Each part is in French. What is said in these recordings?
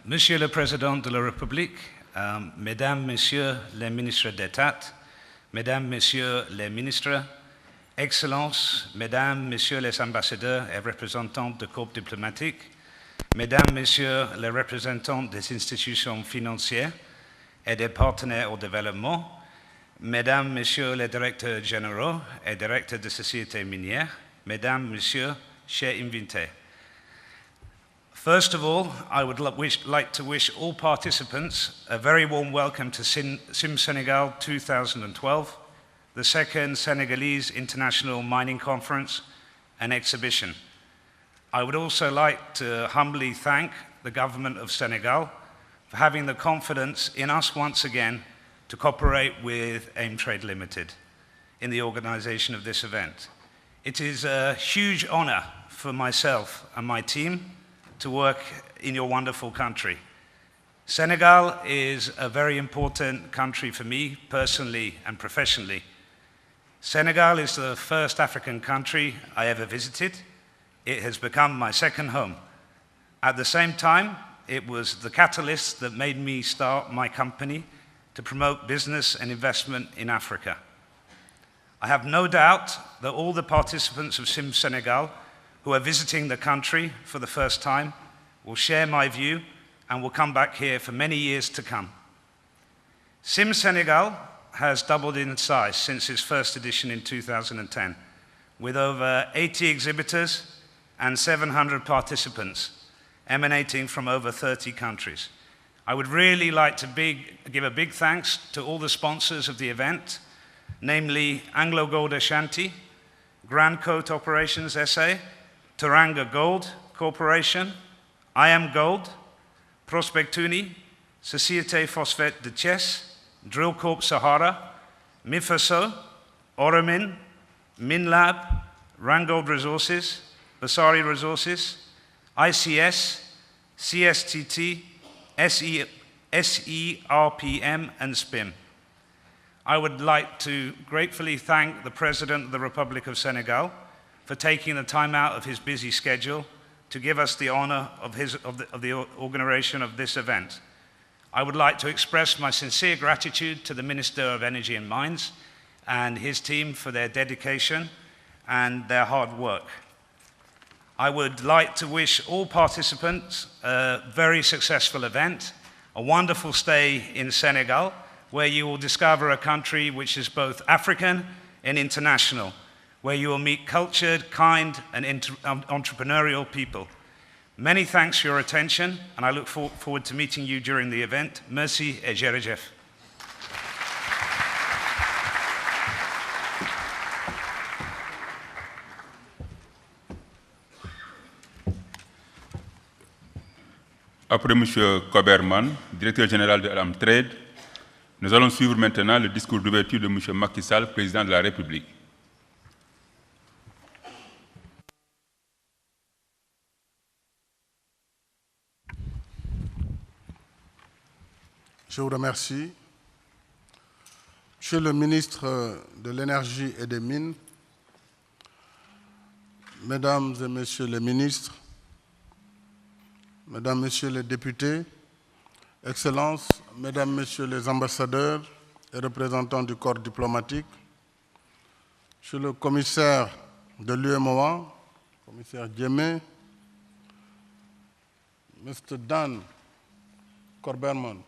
Monsieur le Président de la République, Mesdames, Messieurs les ministres d'État, Mesdames, Messieurs les ministres, Excellences, Mesdames, Messieurs les ambassadeurs et représentants de corps diplomatiques, Mesdames, Messieurs les représentants des institutions financières et des partenaires au développement, Mesdames, Messieurs les directeurs généraux et directeurs de sociétés minières, Mesdames, Messieurs, chers invités. First of all, I would like to wish all participants a very warm welcome to Sim Senegal 2012, the second Senegalese International Mining Conference and Exhibition. I would also like to humbly thank the government of Senegal for having the confidence in us once again to cooperate with AIM Trade Limited in the organization of this event. It is a huge honor for myself and my team to work in your wonderful country. Senegal is a very important country for me personally and professionally. Senegal is the first African country I ever visited. It has become my second home. At the same time, it was the catalyst that made me start my company to promote business and investment in Africa. I have no doubt that all the participants of Sim Senegal who are visiting the country for the first time will share my view and will come back here for many years to come. Sim Senegal has doubled in size since its first edition in 2010, with over 80 exhibitors and 700 participants emanating from over 30 countries. I would really like to give a big thanks to all the sponsors of the event, namely Anglo Gold Ashanti, Grand Coat Operations SA, Teranga Gold Corporation, I Am Gold, Prospectuni, Société Phosphate de Thiès, Drill Corp Sahara, Mifaso, Oromin, Minlab, Rangold Resources, Basari Resources, ICS, CSTT, SERPM, and SPIM. I would like to gratefully thank the President of the Republic of Senegal for taking the time out of his busy schedule to give us the honor of the organization of this event. I would like to express my sincere gratitude to the Minister of Energy and Mines and his team for their dedication and their hard work. I would like to wish all participants a very successful event, a wonderful stay in Senegal, where you will discover a country which is both African and international, where you will meet cultured, kind, and entrepreneurial people. Many thanks for your attention, and I look forward to meeting you during the event. Merci et jërëjëf. Après M. Koberman, directeur général de Alam Trade, nous allons suivre maintenant le discours d'ouverture de M. Macky Sall, président de la République. Je vous remercie. Monsieur le ministre de l'Énergie et des Mines, Mesdames et Messieurs les ministres, Mesdames, Messieurs les députés, Excellences, Mesdames, Messieurs les ambassadeurs et représentants du corps diplomatique, Monsieur le commissaire de l'UMOA, commissaire Djemé, Mr. Dan Corberman,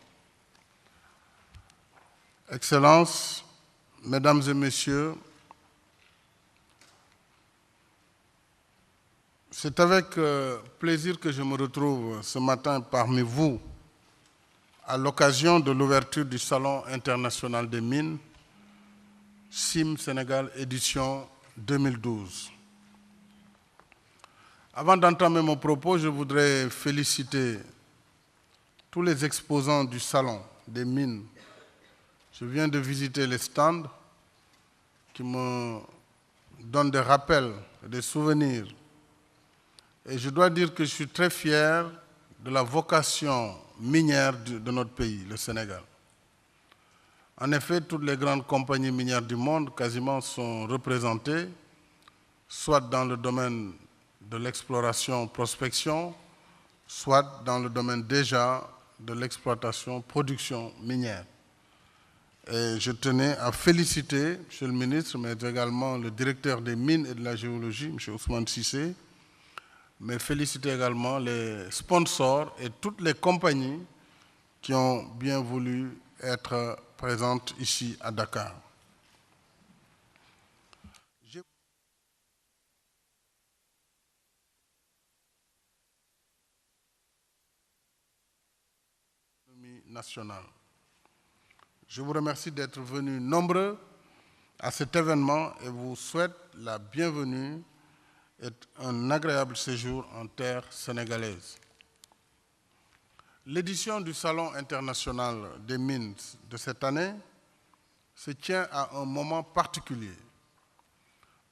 Excellences, Mesdames et Messieurs, c'est avec plaisir que je me retrouve ce matin parmi vous à l'occasion de l'ouverture du Salon international des mines, Sim Sénégal édition 2012. Avant d'entamer mon propos, je voudrais féliciter tous les exposants du Salon des mines. Je viens de visiter les stands qui me donnent des rappels, des souvenirs. Et je dois dire que je suis très fier de la vocation minière de notre pays, le Sénégal. En effet, toutes les grandes compagnies minières du monde quasiment sont représentées, soit dans le domaine de l'exploration-prospection, soit dans le domaine déjà de l'exploitation-production minière. Et je tenais à féliciter, Monsieur le ministre, mais également le directeur des mines et de la géologie, M. Ousmane Sissé, mais féliciter également les sponsors et toutes les compagnies qui ont bien voulu être présentes ici à Dakar. Nationale. Je vous remercie d'être venus nombreux à cet événement et vous souhaite la bienvenue et un agréable séjour en terre sénégalaise. L'édition du Salon international des mines de cette année se tient à un moment particulier.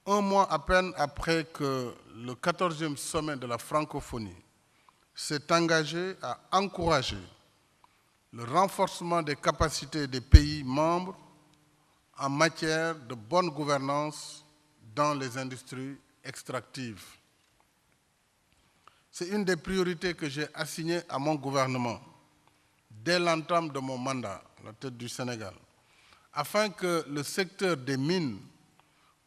Un mois à peine après que le 14e sommet de la francophonie s'est engagé à encourager le renforcement des capacités des pays membres en matière de bonne gouvernance dans les industries extractives. C'est une des priorités que j'ai assignées à mon gouvernement dès l'entame de mon mandat à la tête du Sénégal, afin que le secteur des mines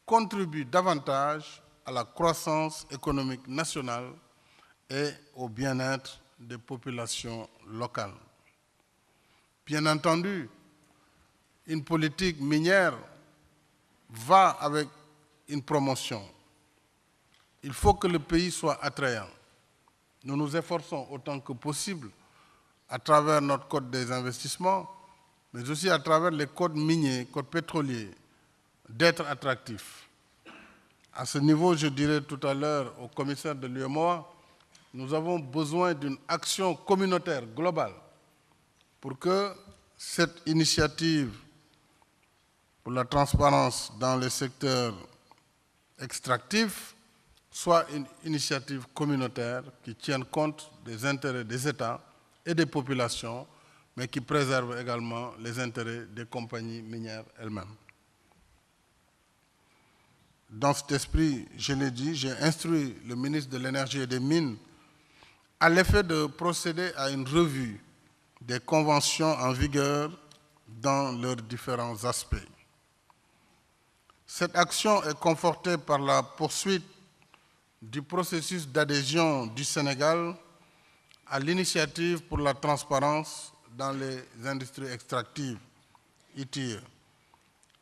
contribue davantage à la croissance économique nationale et au bien-être des populations locales. Bien entendu, une politique minière va avec une promotion. Il faut que le pays soit attrayant. Nous nous efforçons autant que possible, à travers notre code des investissements, mais aussi à travers les codes miniers, codes pétroliers, d'être attractifs. À ce niveau, je dirais tout à l'heure au commissaire de l'UEMOA, nous avons besoin d'une action communautaire globale pour que cette initiative pour la transparence dans les secteurs extractifs soit une initiative communautaire qui tienne compte des intérêts des États et des populations, mais qui préserve également les intérêts des compagnies minières elles-mêmes. Dans cet esprit, je l'ai dit, j'ai instruit le ministre de l'Énergie et des Mines à l'effet de procéder à une revue des conventions en vigueur dans leurs différents aspects. Cette action est confortée par la poursuite du processus d'adhésion du Sénégal à l'initiative pour la transparence dans les industries extractives, ITIE,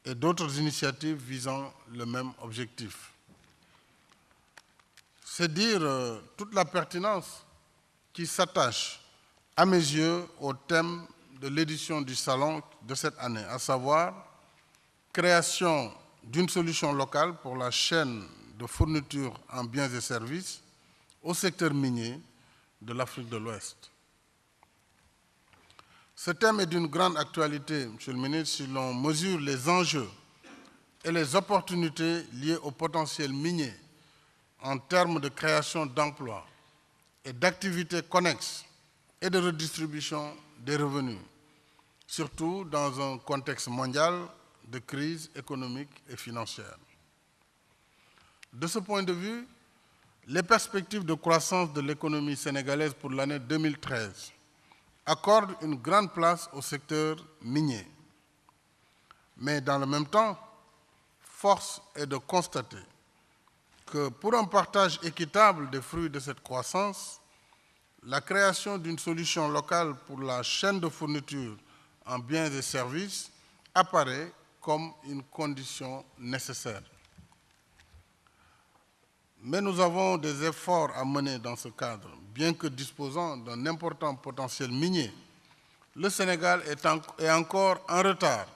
et d'autres initiatives visant le même objectif. C'est dire toute la pertinence qui s'attache, à mes yeux, au thème de l'édition du Salon de cette année, à savoir création d'une solution locale pour la chaîne de fourniture en biens et services au secteur minier de l'Afrique de l'Ouest. Ce thème est d'une grande actualité, Monsieur le ministre, si l'on mesure les enjeux et les opportunités liées au potentiel minier en termes de création d'emplois et d'activités connexes et de redistribution des revenus, surtout dans un contexte mondial de crise économique et financière. De ce point de vue, les perspectives de croissance de l'économie sénégalaise pour l'année 2013 accordent une grande place au secteur minier. Mais dans le même temps, force est de constater que pour un partage équitable des fruits de cette croissance, la création d'une solution locale pour la chaîne de fourniture en biens et services apparaît comme une condition nécessaire. Mais nous avons des efforts à mener dans ce cadre. Bien que disposant d'un important potentiel minier, le Sénégal est encore en retard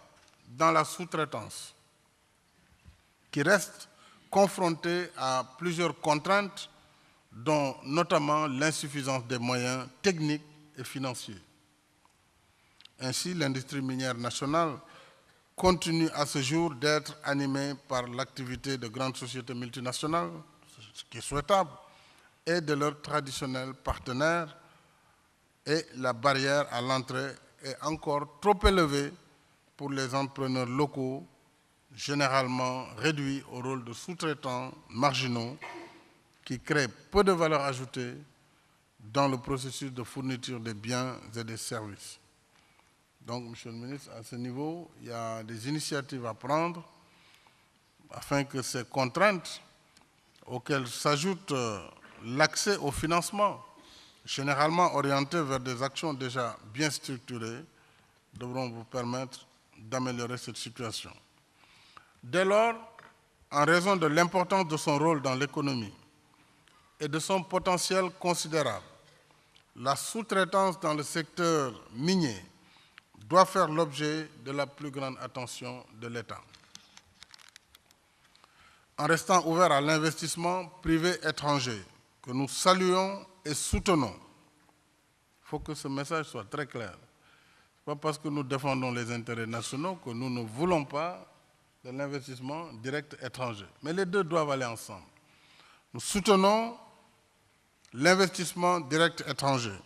dans la sous-traitance, qui reste confronté à plusieurs contraintes, dont notamment l'insuffisance des moyens techniques et financiers. Ainsi, l'industrie minière nationale continue à ce jour d'être animée par l'activité de grandes sociétés multinationales, ce qui est souhaitable, et de leurs traditionnels partenaires, et la barrière à l'entrée est encore trop élevée pour les entrepreneurs locaux, généralement réduits au rôle de sous-traitants marginaux qui créent peu de valeur ajoutée, dans le processus de fourniture des biens et des services. Donc, Monsieur le ministre, à ce niveau, il y a des initiatives à prendre afin que ces contraintes auxquelles s'ajoute l'accès au financement, généralement orienté vers des actions déjà bien structurées, devront vous permettre d'améliorer cette situation. Dès lors, en raison de l'importance de son rôle dans l'économie et de son potentiel considérable, la sous-traitance dans le secteur minier doit faire l'objet de la plus grande attention de l'État. En restant ouvert à l'investissement privé étranger, que nous saluons et soutenons, il faut que ce message soit très clair. Ce n'est pas parce que nous défendons les intérêts nationaux que nous ne voulons pas de l'investissement direct étranger. Mais les deux doivent aller ensemble. Nous soutenons l'investissement direct étranger.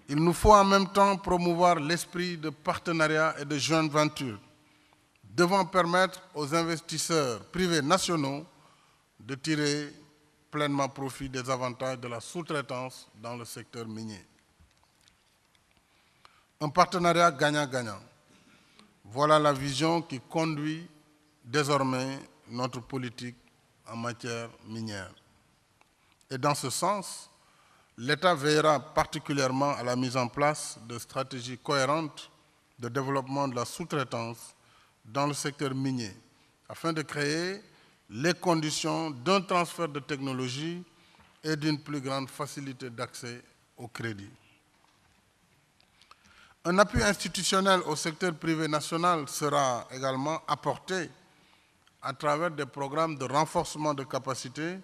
Il nous faut en même temps promouvoir l'esprit de partenariat et de joint venture, devant permettre aux investisseurs privés nationaux de tirer pleinement profit des avantages de la sous-traitance dans le secteur minier. Un partenariat gagnant-gagnant. Voilà la vision qui conduit désormais notre politique en matière minière. Et dans ce sens, l'État veillera particulièrement à la mise en place de stratégies cohérentes de développement de la sous-traitance dans le secteur minier, afin de créer les conditions d'un transfert de technologie et d'une plus grande facilité d'accès au crédit. Un appui institutionnel au secteur privé national sera également apporté à travers des programmes de renforcement de capacités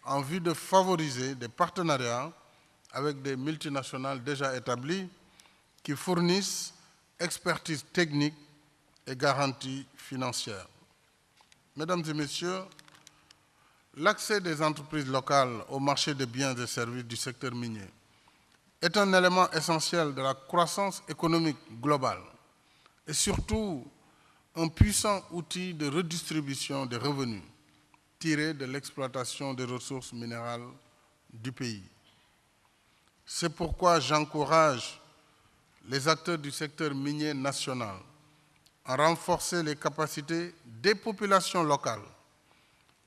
en vue de favoriser des partenariats avec des multinationales déjà établies qui fournissent expertise technique et garanties financières. Mesdames et messieurs, l'accès des entreprises locales au marché des biens et services du secteur minier est un élément essentiel de la croissance économique globale et surtout un puissant outil de redistribution des revenus tirés de l'exploitation des ressources minérales du pays. C'est pourquoi j'encourage les acteurs du secteur minier national à renforcer les capacités des populations locales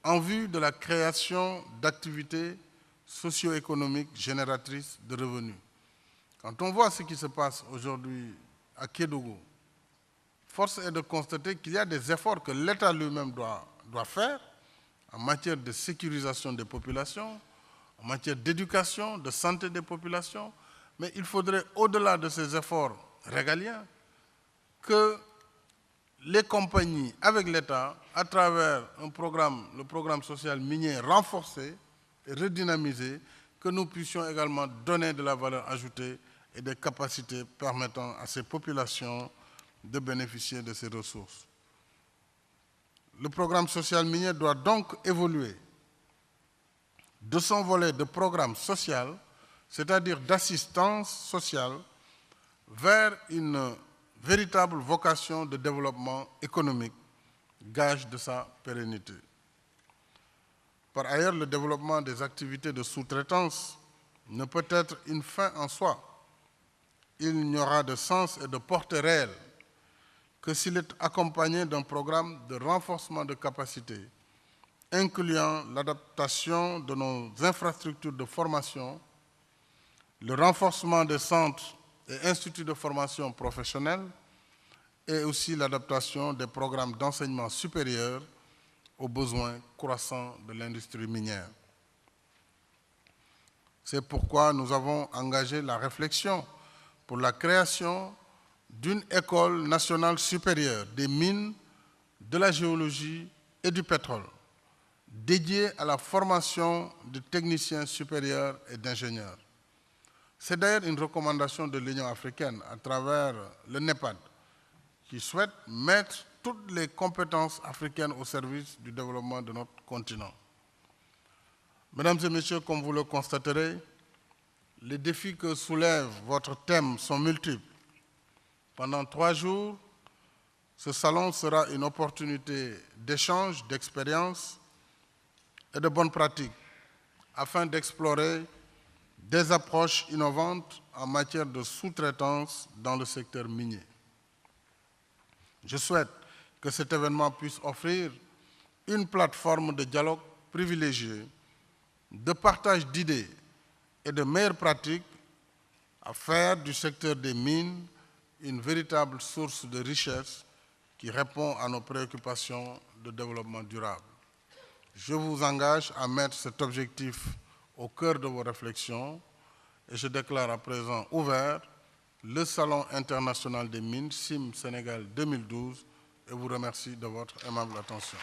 en vue de la création d'activités socio-économiques génératrices de revenus. Quand on voit ce qui se passe aujourd'hui à Kédougou, force est de constater qu'il y a des efforts que l'État lui-même doit faire en matière de sécurisation des populations, en matière d'éducation, de santé des populations, mais il faudrait, au-delà de ces efforts régaliens, que les compagnies, avec l'État, à travers le programme social minier renforcé et redynamisé, que nous puissions également donner de la valeur ajoutée et des capacités permettant à ces populations de bénéficier de ces ressources. Le programme social minier doit donc évoluer de son volet de programme social, c'est-à-dire d'assistance sociale, vers une véritable vocation de développement économique, gage de sa pérennité. Par ailleurs, le développement des activités de sous-traitance ne peut être une fin en soi. Il n'y aura de sens et de portée réelle que s'il est accompagné d'un programme de renforcement de capacité, incluant l'adaptation de nos infrastructures de formation, le renforcement des centres et instituts de formation professionnelle et aussi l'adaptation des programmes d'enseignement supérieur aux besoins croissants de l'industrie minière. C'est pourquoi nous avons engagé la réflexion pour la création d'une école nationale supérieure des mines, de la géologie et du pétrole, dédiée à la formation de techniciens supérieurs et d'ingénieurs. C'est d'ailleurs une recommandation de l'Union africaine à travers le NEPAD, qui souhaite mettre toutes les compétences africaines au service du développement de notre continent. Mesdames et messieurs, comme vous le constaterez, les défis que soulève votre thème sont multiples. Pendant 3 jours, ce salon sera une opportunité d'échange, d'expériences et de bonnes pratiques afin d'explorer des approches innovantes en matière de sous-traitance dans le secteur minier. Je souhaite que cet événement puisse offrir une plateforme de dialogue privilégiée, de partage d'idées et de meilleures pratiques à faire du secteur des mines une véritable source de richesse qui répond à nos préoccupations de développement durable. Je vous engage à mettre cet objectif au cœur de vos réflexions et je déclare à présent ouvert le Salon international des mines SIM Sénégal 2012 et vous remercie de votre aimable attention.